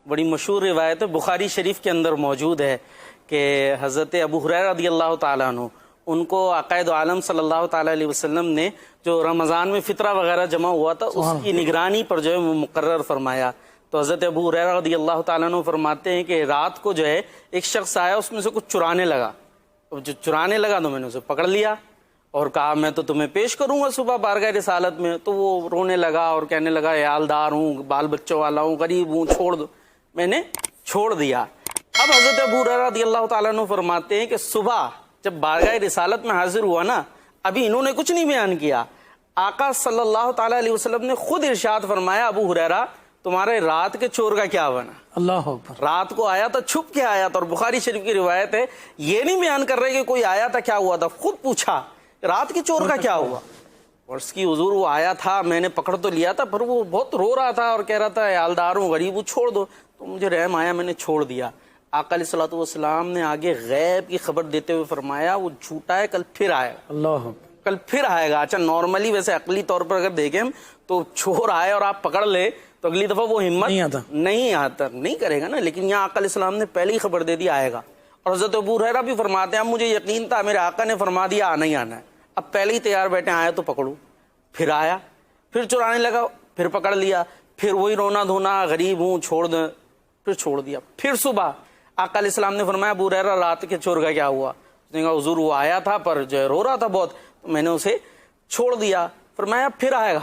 بڑی مشہور روایت ہے، بخاری شریف کے اندر موجود ہے کہ حضرت ابو ہریرہ رضی اللہ تعالیٰ عنہ ان کو عقائد عالم صلی اللہ تعالیٰ علیہ وسلم نے جو رمضان میں فطرہ وغیرہ جمع ہوا تھا اس کی نگرانی پر جو ہے وہ مقرر فرمایا. تو حضرت ابو ہریرہ رضی اللہ تعالیٰ عنہ فرماتے ہیں کہ رات کو جو ہے ایک شخص آیا، اس میں سے کچھ چرانے لگا. جو چرانے لگا تو میں نے اسے پکڑ لیا اور کہا میں تو تمہیں پیش کروں گا صبح بارگاہ رسالت میں. تو وہ رونے لگا اور کہنے لگا عیالدار ہوں، بال بچوں والا ہوں، غریب ہوں، چھوڑ دو. میں نے چھوڑ دیا. اب حضرت ابو ہریرہ رضی اللہ تعالیٰ عنہ فرماتے ہیں کہ صبح جب بارگاہ رسالت میں حاضر ہوا نا، ابھی انہوں نے کچھ نہیں بیان کیا، آقا صلی اللہ تعالیٰ علیہ وسلم نے خود ارشاد فرمایا ابو ہریرہ تمہارے رات کے چور کا کیا بنا؟ اللہ اکبر. رات کو آیا تھا، چھپ کے آیا تھا. اور بخاری شریف کی روایت ہے، یہ نہیں بیان کر رہے کہ کوئی آیا تھا کیا ہوا تھا، خود پوچھا رات کے چور کا کیا ہوا. اور اس کی حضور وہ آیا تھا، میں نے پکڑ تو لیا تھا پر وہ بہت رو رہا تھا اور کہہ رہا تھا عیالدار ہوں، غریب ہوں، چھوڑ دو. تو مجھے رحم آیا، میں نے چھوڑ دیا. آقا علیہ الصلوۃ والسلام نے آگے غیب کی خبر دیتے ہوئے فرمایا وہ جھوٹا ہے، کل پھر آئے گا. اللہ اکبر. کل پھر آئے گا. اچھا نارملی ویسے عقلی طور پر اگر دیکھیں تو چور آئے اور آپ پکڑ لے تو اگلی دفعہ وہ ہمت نہیں کرے گا نا. لیکن یہاں آقا علیہ السلام نے پہلے ہی خبر دے دی آئے گا. اور حضرت ابو ہریرہ بھی فرماتے ہیں اب مجھے یقین تھا، میرے آقا نے فرما دیا آنا ہی آنا ہے، اب پہلے ہی تیار بیٹھے، آئے تو پکڑوں. پھر آیا، پھر چرانے لگا، پھر پکڑ لیا، پھر وہی رونا دھونا غریب ہوں چھوڑ دیں، پھر چھوڑ دیا. پھر صبح آقا علیہ السلام نے فرمایا ابو ہریرہ رات کے چور کا کیا ہوا؟ اس نے کہا حضور وہ آیا تھا پر جو ہے رو رہا تھا بہت، تو میں نے اسے چھوڑ دیا. فرمایا پھر آئے گا.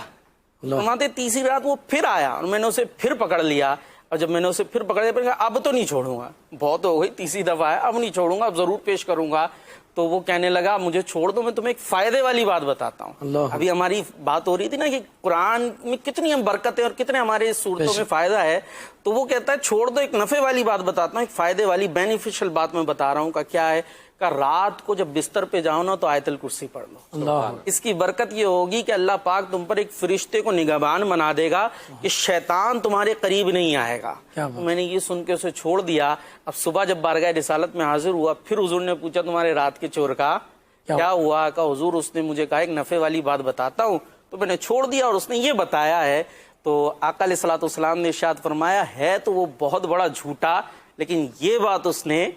فرماتے تیسری رات وہ پھر آیا اور میں نے اسے پھر پکڑ لیا. اور جب میں نے اسے پھر پکڑ لیا اب تو نہیں چھوڑوں گا، بہت ہو گئی، تیسری دفعہ ہے، اب نہیں چھوڑوں گا، اب ضرور پیش کروں گا. تو وہ کہنے لگا مجھے چھوڑ دو، میں تمہیں ایک فائدے والی بات بتاتا ہوں. ابھی ہماری بات ہو رہی تھی نا کہ قرآن میں کتنی ہم برکتیں اور کتنے ہمارے صورتوں میں فائدہ ہے. تو وہ کہتا ہے چھوڑ دو، ایک نفع والی بات بتاتا ہوں، ایک فائدے والی بینیفیشل بات میں بتا رہا ہوں. کا کیا ہے؟ کہ رات کو جب بستر پہ جاؤ نا تو آیت الکرسی پڑھ لو. اس کی برکت یہ ہوگی کہ اللہ پاک تم پر ایک فرشتے کو نگہبان بنا دے گا کہ شیطان تمہارے قریب نہیں آئے گا. میں نے یہ سن کے اسے چھوڑ دیا. اب صبح جب بارگاہ رسالت میں حاضر ہوا پھر حضور نے پوچھا تمہارے رات کے چور کا کیا ہوا؟ کہ حضور اس نے مجھے کہا ایک نفع والی بات بتاتا ہوں. تو میں نے چھوڑ دیا اور اس نے یہ بتایا ہے. تو آقا علیہ الصلوۃ والسلام نے ارشاد فرمایا ہے تو وہ بہت بڑا جھوٹا، لیکن یہ بات اس نے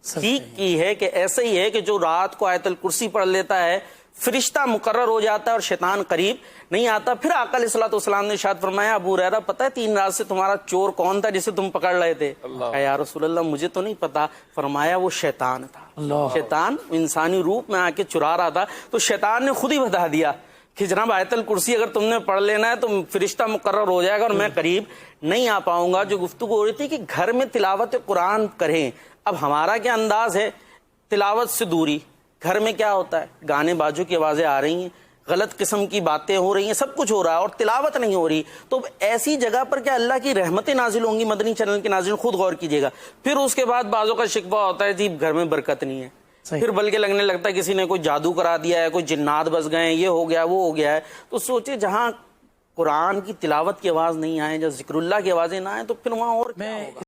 ٹھیک کی ہے کہ ایسا ہی ہے کہ جو رات کو آیت الکرسی پڑھ لیتا ہے فرشتہ مقرر ہو جاتا ہے اور شیطان قریب نہیں آتا. پھر آقا علیہ الصلوۃ والسلام نے ارشاد فرمایا ابو ہریرہ پتہ ہے 3 رات سے تمہارا چور کون تھا جسے تم پکڑ رہے تھے؟ یا رسول اللہ مجھے تو نہیں پتا. فرمایا وہ شیطان تھا. شیطان انسانی روپ میں آ کے چرا رہا تھا. تو شیطان نے خود ہی بتا دیا کہ جناب آیت الکرسی اگر تم نے پڑھ لینا ہے تو فرشتہ مقرر ہو جائے گا اور میں قریب نہیں آ پاؤں گا. جو گفتگو ہو رہی تھی کہ گھر میں تلاوت قرآن کریں، اب ہمارا کیا انداز ہے تلاوت سے دوری. گھر میں کیا ہوتا ہے گانے باجوں کی آوازیں آ رہی ہیں، غلط قسم کی باتیں ہو رہی ہیں، سب کچھ ہو رہا ہے اور تلاوت نہیں ہو رہی. تو ایسی جگہ پر کیا اللہ کی رحمتیں نازل ہوں گی؟ مدنی چینل کے ناظرین خود غور کیجیے گا. پھر اس کے بعد بعضوں کا شکوہ ہوتا ہے جی گھر میں برکت نہیں ہے، پھر بلکہ لگنے لگتا ہے کسی نے کوئی جادو کرا دیا ہے، کوئی جنات بس گئے ہیں، یہ ہو گیا وہ ہو گیا ہے. تو سوچے جہاں قرآن کی تلاوت کی آواز نہیں آئے، جہاں ذکر اللہ کی آوازیں نہ آئیں تو پھر وہاں اور کیا ہوگا؟